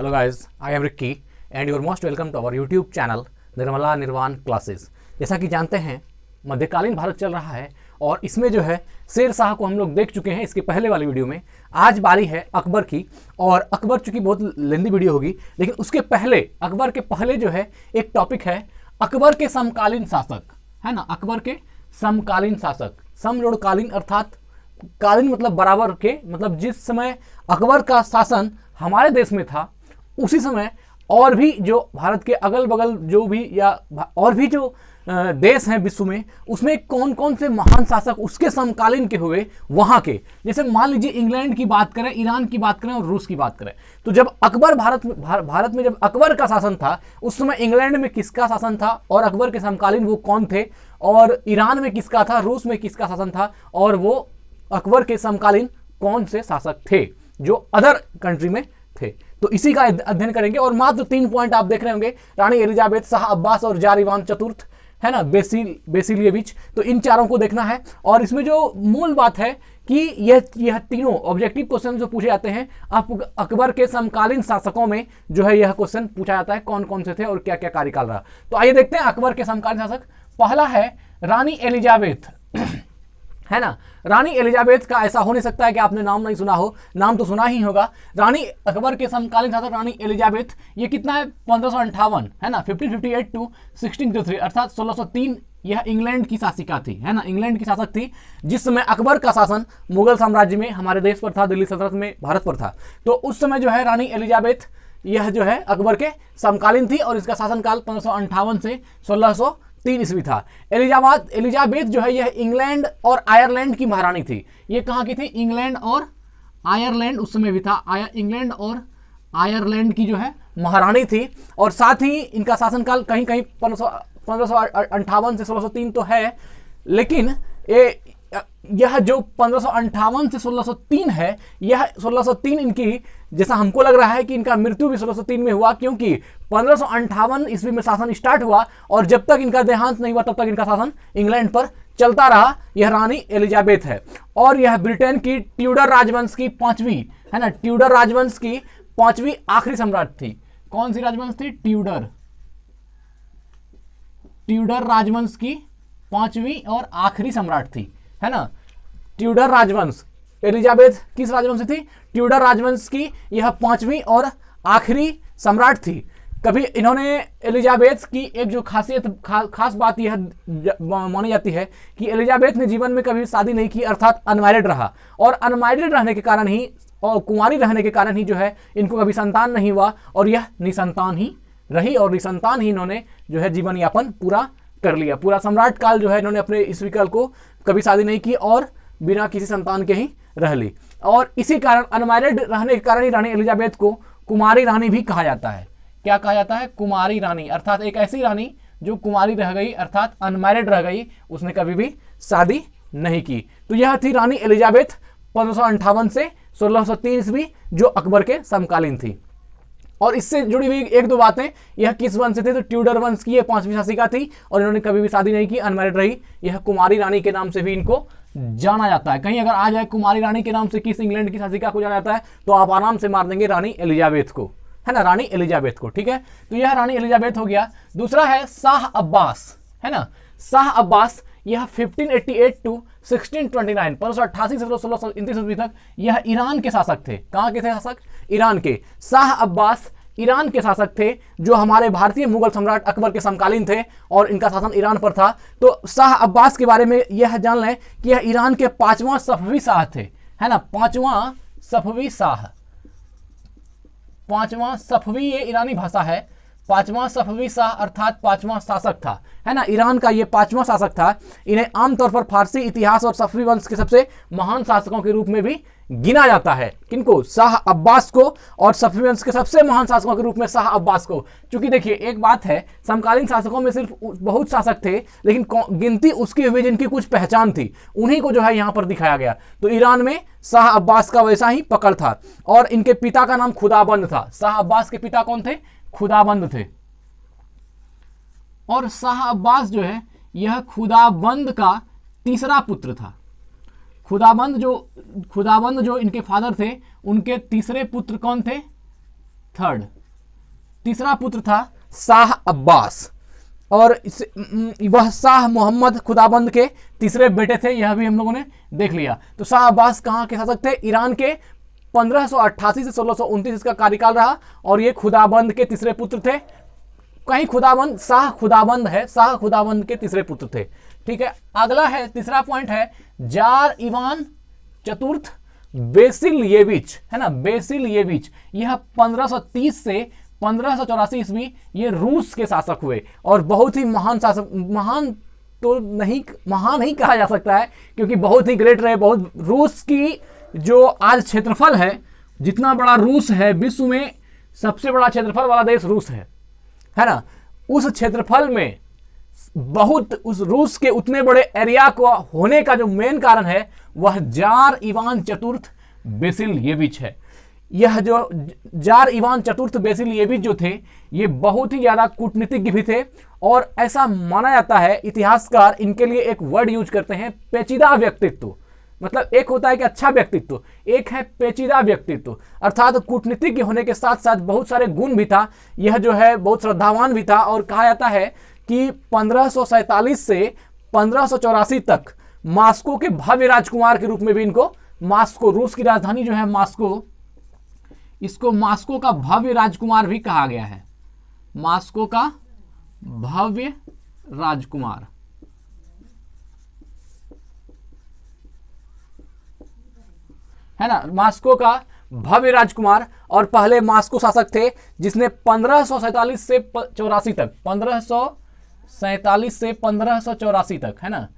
Hello guys, I am Ricky and you are most welcome to our YouTube channel Nirmala निर्वाण classes. जैसा कि जानते हैं मध्यकालीन भारत चल रहा है और इसमें जो है शेर शाह को हम लोग देख चुके हैं इसके पहले वाली वीडियो में। आज बारी है अकबर की और अकबर चूंकि बहुत लेंदी वीडियो होगी लेकिन उसके पहले अकबर के पहले जो है एक टॉपिक है अकबर के समकालीन शासक, है ना। अकबर के समकालीन शासक, समजोड़कालीन अर्थात कालीन मतलब बराबर के, मतलब जिस समय अकबर का शासन हमारे देश में था उसी समय और भी जो भारत के अगल बगल जो भी या और भी जो देश हैं विश्व में उसमें कौन कौन से महान शासक उसके समकालीन के हुए वहां के। जैसे मान लीजिए इंग्लैंड की बात करें, ईरान की बात करें और रूस की बात करें, तो जब अकबर भारत में जब अकबर का शासन था उस समय इंग्लैंड में किसका शासन था और अकबर के समकालीन वो कौन थे, और ईरान में किसका था, रूस में किसका शासन था और वो अकबर के समकालीन कौन से शासक थे जो अदर कंट्री में थे। तो इसी का अध्ययन करेंगे और मात्र 3 पॉइंट आप देख रहे होंगे, रानी एलिजाबेथ, शाह अब्बास और जार इवान चतुर्थ, है ना, बेसिलिएविच। तो इन चारों को देखना है और इसमें जो मूल बात है कि यह तीनों ऑब्जेक्टिव क्वेश्चन जो पूछे जाते हैं आप अकबर के समकालीन शासकों में जो है यह क्वेश्चन पूछा जाता है कौन कौन से थे और क्या क्या कार्यकाल रहा। तो आइए देखते हैं अकबर के समकालीन शासक। पहला है रानी एलिजाबेथ, है ना। रानी एलिजाबेथ का ऐसा हो नहीं सकता है कि आपने नाम नहीं सुना हो, नाम तो सुना ही होगा। रानी अकबर के समकालीन शासक रानी एलिजाबेथ, ये कितना है 1558, है ना, 1558 टू 1603 अर्थात 1603। यह इंग्लैंड की शासिका थी, है ना, इंग्लैंड की शासक थी जिस समय अकबर का शासन मुगल साम्राज्य में हमारे देश पर था, दिल्ली सल्तनत में भारत पर था। तो उस समय जो है रानी एलिजाबेथ यह जो है अकबर के समकालीन थी और इसका शासनकाल 1558 से 1603 ईस्वी था। एलिजाबेथ जो है यह इंग्लैंड और आयरलैंड की महारानी थी। ये कहाँ की थी? इंग्लैंड और आयरलैंड उस समय भी था, इंग्लैंड और आयरलैंड की जो है महारानी थी। और साथ ही इनका शासनकाल कहीं कहीं 1558 से 1603 तो है, लेकिन यह जो 1558 से 1603 है, यह 1603 इनकी, जैसा हमको लग रहा है कि इनका मृत्यु भी 1603 में हुआ, क्योंकि 1558 ईस्वी में शासन स्टार्ट हुआ और जब तक इनका देहांत नहीं हुआ तब तक इनका शासन इंग्लैंड पर चलता रहा। यह रानी एलिजाबेथ है और यह ब्रिटेन की ट्यूडर राजवंश की 5वीं, है ना, ट्यूडर राजवंश की 5वीं आखिरी सम्राट थी। कौन सी राजवंश थी? ट्यूडर राजवंश की 5वीं और आखिरी सम्राट थी, है ना, ट्यूडर राजवंश। एलिजाबेथ किस राजवंश से थी? ट्यूडर राजवंश की यह 5वीं और आखिरी सम्राट थी। कभी इन्होंने एलिजाबेथ की एक जो खास बात यह मानी जाती है कि एलिजाबेथ ने जीवन में कभी शादी नहीं की, अर्थात अनमैरिड रहा और अनमैरिड रहने के कारण ही और कुंवारी रहने के कारण ही जो है इनको कभी संतान नहीं हुआ और यह निसंतान ही रही और निसंतान ही इन्होंने जो है जीवन यापन पूरा कर लिया। पूरा सम्राट काल जो है इन्होंने अपने ईस्वी काल को कभी शादी नहीं की और बिना किसी संतान के ही रह ली। और इसी कारण अनमैरिड रहने के कारण ही रानी एलिजाबेथ को कुमारी रानी भी कहा जाता है। क्या कहा जाता है? कुमारी रानी, अर्थात एक ऐसी रानी जो कुमारी रह गई, अर्थात अनमैरिड रह गई, उसने कभी भी शादी नहीं की। तो यह थी रानी एलिजाबेथ 1558 से 1603 ईस्वी जो अकबर के समकालीन थी। और इससे जुड़ी हुई एक दो बातें, यह किस वंश से थे? तो ट्यूडर वंश की यह 5वीं शासिका थी और इन्होंने कभी भी शादी नहीं की, अनमैरिड रही। यह कुमारी रानी के नाम से भी इनको जाना जाता है। कहीं अगर आ जाए कुमारी रानी के नाम से किस इंग्लैंड की शासिका को जाना जाता है तो आप आराम से मार देंगे रानी एलिजाबेथ को, है ना, रानी एलिजाबेथ को। ठीक है, तो यह रानी एलिजाबेथ हो गया। दूसरा है शाह अब्बास, है ना, शाह अब्बास, यह 1588 टू 1629 1588 से 1629 ईस्वी तक यह ईरान के शासक थे। कहाँ के थे शासक? ईरान के। शाह अब्बास ईरान के शासक थे जो हमारे भारतीय मुगल सम्राट अकबर के समकालीन थे और इनका शासन ईरान पर था। तो शाह अब्बास के बारे में यह जान लें कि यह ईरान के 5वां सफवी शाह थे, है ना, 5वां सफवी शाह। 5वां सफवी ये ईरानी भाषा है, 5वां सफवी शाह अर्थात 5वां शासक था, है ना, ईरान का ये 5वां शासक था। इन्हें आमतौर पर फारसी इतिहास और सफवी वंश के सबसे महान शासकों के रूप में भी गिना जाता है। किनको? शाह अब्बास को, और सफवी वंश के सबसे महान शासकों के रूप में शाह अब्बास को। क्योंकि देखिए एक बात है, समकालीन शासकों में सिर्फ बहुत शासक थे लेकिन गिनती उसकी हुई जिनकी कुछ पहचान थी, उन्हीं को जो है यहाँ पर दिखाया गया। तो ईरान में शाह अब्बास का वैसा ही पकड़ था और इनके पिता का नाम खुदाबंद था। शाह अब्बास के पिता कौन थे? खुदाबंद थे। और शाह अब्बास जो है यह खुदाबंद का तीसरा पुत्र था। खुदाबंद जो इनके फादर थे उनके तीसरे पुत्र कौन थे? थर्ड। तीसरा पुत्र था शाह अब्बास, और वह शाह मोहम्मद खुदाबंद के तीसरे बेटे थे, यह भी हम लोगों ने देख लिया। तो शाह अब्बास कहाँ के शासक थे? ईरान के। 1588 से 1629 इसका कार्यकाल रहा, और ये खुदाबंद के तीसरे पुत्र थे। कहीं खुदाबंद, शाह खुदाबंद है, शाह खुदाबंद के तीसरे पुत्र थे। ठीक है, अगला है, तीसरा पॉइंट है जार इवान चतुर्थ बेसिलिएविच, है ना, बेसिलिएविच। यह 1530 से 1584 ईस्वी ये रूस के शासक हुए, और बहुत ही महान शासक, महान तो नहीं, महान ही कहा जा सकता है, क्योंकि बहुत ही ग्रेट रहे। बहुत, रूस की जो आज क्षेत्रफल है, जितना बड़ा रूस है, विश्व में सबसे बड़ा क्षेत्रफल वाला देश रूस है ना, उस क्षेत्रफल में बहुत, उस रूस के उतने बड़े एरिया को होने का जो मेन कारण है वह जार इवान चतुर्थ बेसिलिएविच है। यह जो जार इवान चतुर्थ बेसिलिएविच जो थे, ये बहुत ही ज्यादा कूटनीतिज्ञ भी थे, और ऐसा माना जाता है, इतिहासकार इनके लिए एक वर्ड यूज करते हैं, पेचीदा व्यक्तित्व। मतलब एक होता है कि अच्छा व्यक्तित्व, एक है पेचीदा व्यक्तित्व, अर्थात कूटनीतिज्ञ होने के साथ साथ बहुत सारे गुण भी था। यह जो है बहुत श्रद्धावान भी था, और कहा जाता है कि 1547 से 1584 तक मास्को के भव्य राजकुमार के रूप में भी इनको, मास्को रूस की राजधानी जो है मास्को, इसको मास्को का भव्य राजकुमार भी कहा गया है। मास्को का भव्य राजकुमार, है ना, मास्को का भव्य राजकुमार। और पहले मास्को शासक थे जिसने 1547 से 84 तक, 1547 से 1584 तक, है ना,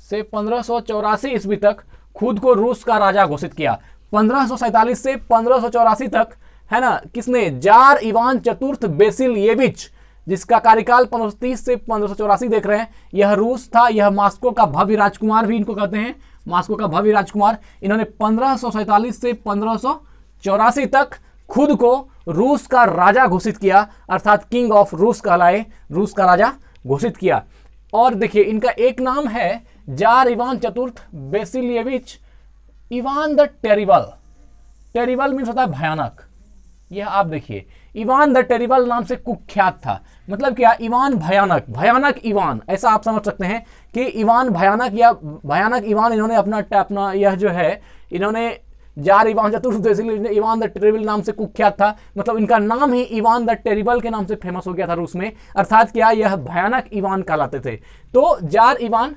से 1584 ईस्वी तक खुद को रूस का राजा घोषित किया। 1547 से 1584 तक, है ना, किसने? जार इवान चतुर्थ बेसिलिएविच, जिसका कार्यकाल 1530 से 1584 देख रहे हैं। यह रूस था, यह मास्को का भव्य राजकुमार भी इनको कहते हैं, मास्को का भव्य राजकुमार। इन्होंने 1547 से 1584 तक खुद को रूस का राजा घोषित किया, अर्थात किंग ऑफ रूस कहलाए, रूस का राजा घोषित किया। और देखिए इनका एक नाम है जार इवान चतुर्थ Vasilyevich Ivan the terrible. Terrible means होता है भयानक। यह आप देखिए, इवान द टेरिबल नाम से कुख्यात था। मतलब क्या? इवान भयानक, भयानक इवान, ऐसा आप समझ सकते हैं कि इवान भयानक, या भयानक इवान इन्होंने अपना यह जो है, इन्होंने जार इवान चतुर्थ इवान द टेरिबल नाम से कुख्यात था। मतलब इनका नाम ही इवान द टेरिबल के नाम से फेमस हो गया था रूस में, अर्थात क्या, यह भयानक इवान कहलाते थे। तो जार इवान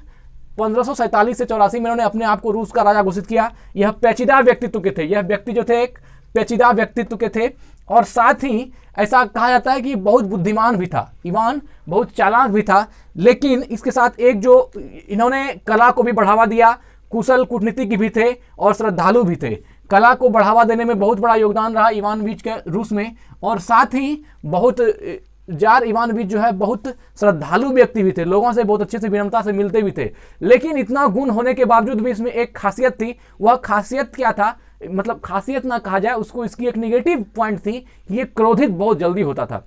1547 से 84 में इन्होंने अपने आप को रूस का राजा घोषित किया। यह पेचीदा व्यक्तित्व के थे, यह व्यक्ति जो थे एक पेचीदा व्यक्तित्व के थे, और साथ ही ऐसा कहा जाता है कि बहुत बुद्धिमान भी था। इवान बहुत चालाक भी था, लेकिन इसके साथ एक जो इन्होंने कला को भी बढ़ावा दिया, कुशल कूटनीतिज्ञ भी थे और श्रद्धालु भी थे। कला को बढ़ावा देने में बहुत बड़ा योगदान रहा इवानोविच के रूस में, और साथ ही बहुत जार इवानोविच जो है बहुत श्रद्धालु व्यक्ति भी थे, लोगों से बहुत अच्छे से विनम्रता से मिलते भी थे। लेकिन इतना गुण होने के बावजूद भी इसमें एक खासियत थी। वह खासियत क्या था? मतलब खासियत ना कहा जाए उसको, इसकी एक निगेटिव पॉइंट थी कि ये क्रोधित बहुत जल्दी होता था,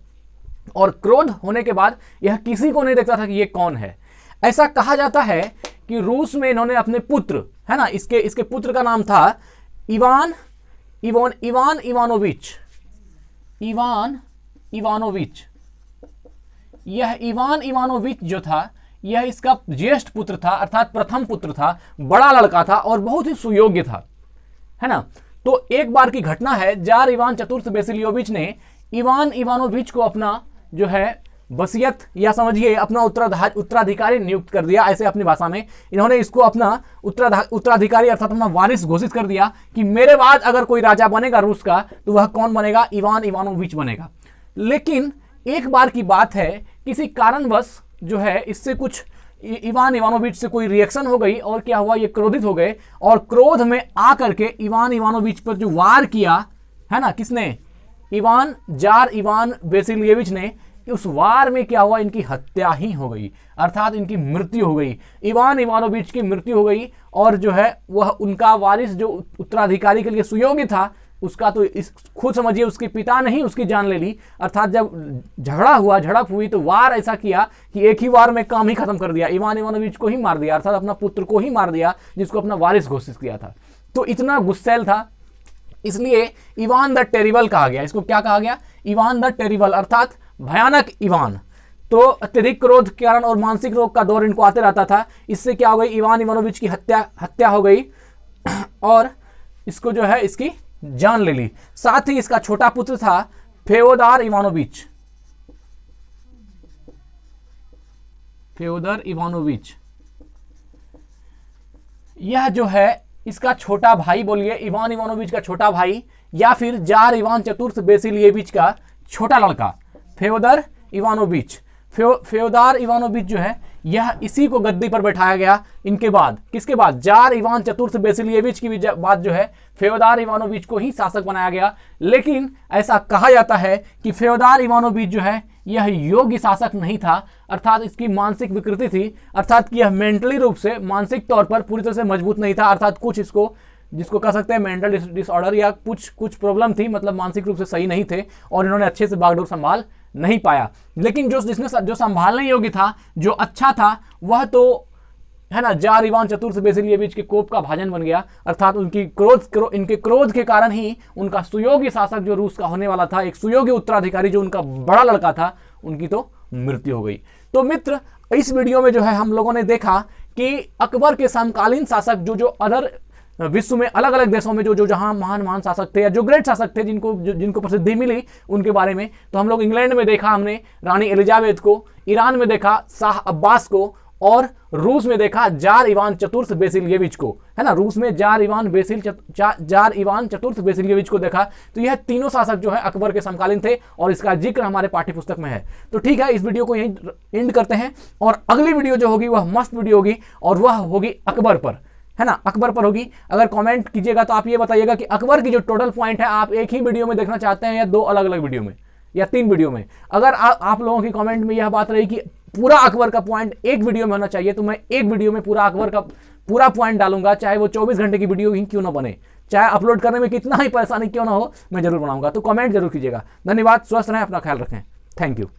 और क्रोध होने के बाद यह किसी को नहीं देखता था कि ये कौन है। ऐसा कहा जाता है कि रूस में इन्होंने अपने पुत्र, है ना, इसके पुत्र का नाम था इवान इवानोविच। यह इवान इवानोविच जो था, यह इसका ज्येष्ठ पुत्र था, अर्थात प्रथम पुत्र था, बड़ा लड़का था और बहुत ही सुयोग्य था, है ना। तो एक बार की घटना है, जार इवान चतुर्थ बेसिलियोविच ने इवान इवानोविच को अपना जो है वसीयत, या समझिए अपना उत्तराधिकारी नियुक्त कर दिया। ऐसे अपनी भाषा में इन्होंने इसको अपना उत्तराधिकारी अर्थात अपना वारिस घोषित कर दिया कि मेरे बाद अगर कोई राजा बनेगा रूस का तो वह कौन बनेगा? इवान इवानोविच बनेगा। लेकिन एक बार की बात है, किसी कारणवश जो है इससे कुछ इवान इवानोविच से कोई रिएक्शन हो गई, और क्या हुआ, ये क्रोधित हो गए, और क्रोध में आकर के इवान इवानोविच पर जो वार किया, है ना, किसने? जार इवान बेसिलिएविच ने। उस वार में क्या हुआ, इनकी हत्या ही हो गई, अर्थात इनकी मृत्यु हो गई। इवान इवानोविच की मृत्यु हो गई, और जो है वह उनका वारिस जो उत्तराधिकारी के लिए सुयोग्य था, उसका तो खुद समझिए उसके पिता ने ही उसकी जान ले ली। अर्थात जब झड़प हुई तो वार ऐसा किया कि एक ही वार में काम ही खत्म कर दिया, इवान इवानोविच को ही मार दिया, अर्थात अपना पुत्र को ही मार दिया जिसको अपना वारिस घोषित किया था। तो इतना गुस्सैल था इसलिए इवान द टेरिबल कहा गया। इसको क्या कहा गया? इवान द टेरिबल, अर्थात भयानक इवान। तो अत्यधिक क्रोध के कारण और मानसिक रोग का दौर इनको आते रहता था। इससे क्या हो गई? इवान इवानोविच की हत्या हो गई और इसको जो है इसकी जान ले ली। साथ ही इसका छोटा पुत्र था फ्योदर इवानोविच। फ्योदर इवानोविच यह जो है इसका छोटा भाई, बोलिए इवान इवानोविच का छोटा भाई, या फिर जार इवान चतुर्थ बेसिलिएविच का छोटा लड़का फ्योदर इवानोविच। फ्योदर इवानोविच जो है यह इसी को गद्दी पर बैठाया गया। इनके बाद किसके बाद? जार इवान चतुर्थ बेसिलिएविच की बाद जो है फ्योदर इवानोविच को ही शासक बनाया गया। लेकिन ऐसा कहा जाता है कि फ्योदर इवानोविच जो है यह योग्य शासक नहीं था, अर्थात इसकी मानसिक विकृति थी, अर्थात कि यह मेंटली रूप से, मानसिक तौर पर पूरी तरह से मजबूत नहीं था, अर्थात कुछ इसको जिसको कह सकते हैं मेंटल डिसऑर्डर या कुछ प्रॉब्लम थी, मतलब मानसिक रूप से सही नहीं थे और इन्होंने अच्छे से बागडोर संभाल नहीं पाया। लेकिन जिसने जो संभालने योग्य था, जो अच्छा था, वह तो है ना जार इवान चतुर्थ बेसिलिएविच के कोप का भाजन बन गया, अर्थात इनके क्रोध के कारण ही उनका सुयोग्य शासक जो रूस का होने वाला था, एक सुयोग्य उत्तराधिकारी जो उनका बड़ा लड़का था, उनकी तो मृत्यु हो गई। तो मित्र, इस वीडियो में जो है हम लोगों ने देखा कि अकबर के समकालीन शासक जो अदर विश्व में अलग अलग देशों में जो जहां महान शासक थे या जो ग्रेट शासक थे जिनको प्रसिद्धि मिली उनके बारे में। तो हम लोग इंग्लैंड में देखा हमने रानी एलिजाबेथ को, ईरान में देखा शाह अब्बास को, और रूस में देखा जार इवान चतुर्थ बेसिलिएविच को, है ना। रूस में जार इवान चतुर्थ बेसिलिएविच को देखा। तो यह तीनों शासक जो है अकबर के समकालीन थे और इसका जिक्र हमारे पाठ्य पुस्तक में है। तो ठीक है, इस वीडियो को यहीं एंड करते हैं और अगली वीडियो जो होगी वह मस्त वीडियो होगी और वह होगी अकबर पर, है ना, अकबर पर होगी। अगर कमेंट कीजिएगा तो आप ये बताइएगा कि अकबर की जो टोटल पॉइंट है आप एक ही वीडियो में देखना चाहते हैं या दो अलग अलग वीडियो में या 3 वीडियो में। अगर आप लोगों की कमेंट में यह बात रही कि पूरा अकबर का पॉइंट एक वीडियो में होना चाहिए, तो मैं एक वीडियो में पूरा अकबर का पूरा पॉइंट डालूंगा, चाहे वो 24 घंटे की वीडियो ही क्यों ना बने, चाहे अपलोड करने में कितना ही परेशानी क्यों ना हो, मैं जरूर बनाऊंगा। तो कमेंट जरूर कीजिएगा। धन्यवाद, स्वस्थ रहें, अपना ख्याल रखें। Thank you.